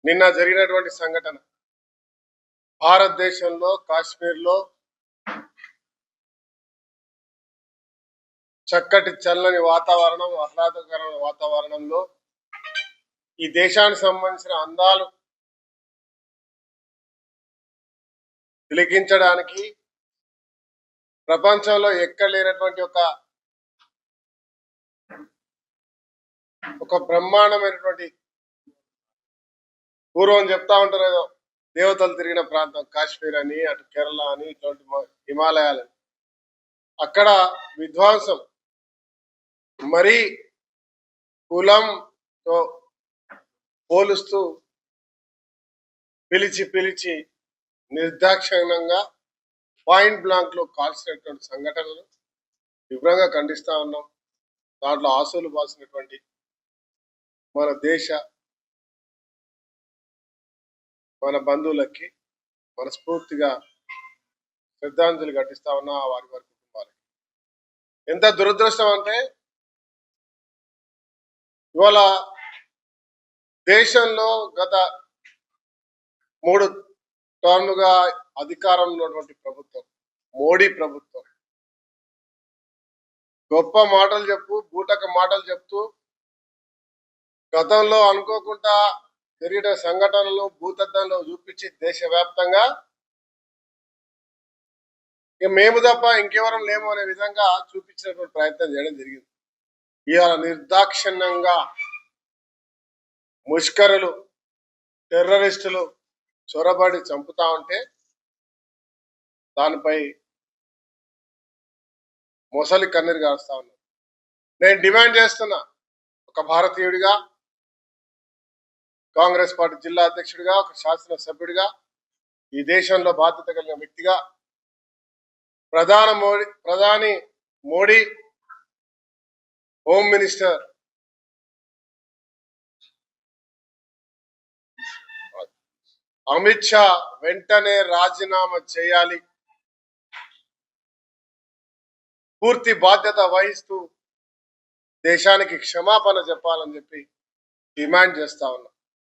నిన్న జరిగినటువంటి సంఘటన భారతదేశంలో కాశ్మీర్లో చక్కటి చల్లని వాతావరణం, ఆహ్లాదకరమైన వాతావరణంలో ఈ దేశానికి సంబంధించిన అందాలు తిలకించడానికి ప్రపంచంలో ఎక్కడ లేనటువంటి ఒక బ్రహ్మాండమైనటువంటి పూర్వం చెప్తా ఉంటారు ఏదో దేవతలు తిరిగిన ప్రాంతం కాశ్మీర్ అని, అటు కేరళ అని, ఇటువంటి హిమాలయాలు. అక్కడ విధ్వంసం మరీ కులంతో పోలుస్తూ పిలిచి నిర్దాక్షిణ్యంగా పాయింట్ బ్లాంక్ లో కాల్చినటువంటి సంఘటనలు తీవ్రంగా ఖండిస్తా ఉన్నాం. దాంట్లో ఆశలు బాసినటువంటి మన దేశ మన బంధువులకి మనస్ఫూర్తిగా శ్రద్ధాంజలి ఘటిస్తా ఉన్నా వారి కుటుంబాలకి. ఎంత దురదృష్టం అంటే ఇవాళ దేశంలో గత 3 టర్ముగా అధికారంలో ఉన్నటువంటి ప్రభుత్వం మోడీ ప్రభుత్వం గొప్ప మాటలు బూటక మాటలు చెప్తూ గతంలో అనుకోకుండా జరిగిన సంఘటనలు భూతద్దంలో చూపించి దేశవ్యాప్తంగా మేము తప్ప ఇంకెవరం లేము అనే విధంగా చూపించినటువంటి ప్రయత్నం చేయడం జరిగింది. ఇవాళ నిర్దాక్షిణ్యంగా ముష్కరులు టెర్రరిస్టులు చొరబడి చంపుతా ఉంటే దానిపై మొసలి కన్నీరు కారుస్తా ఉన్నారు. నేను డిమాండ్ చేస్తున్నా, ఒక భారతీయుడిగా, కాంగ్రెస్ పార్టీ జిల్లా అధ్యక్షుడిగా, ఒక శాసనసభ్యుడిగా, ఈ దేశంలో బాధ్యత కలిగిన వ్యక్తిగా ప్రధాని మోడీ, హోమ్ మినిస్టర్ అమిత్ షా వెంటనే రాజీనామా చేయాలి, పూర్తి బాధ్యత వహిస్తూ దేశానికి క్షమాపణ చెప్పాలని చెప్పి డిమాండ్ చేస్తా ఉన్నా.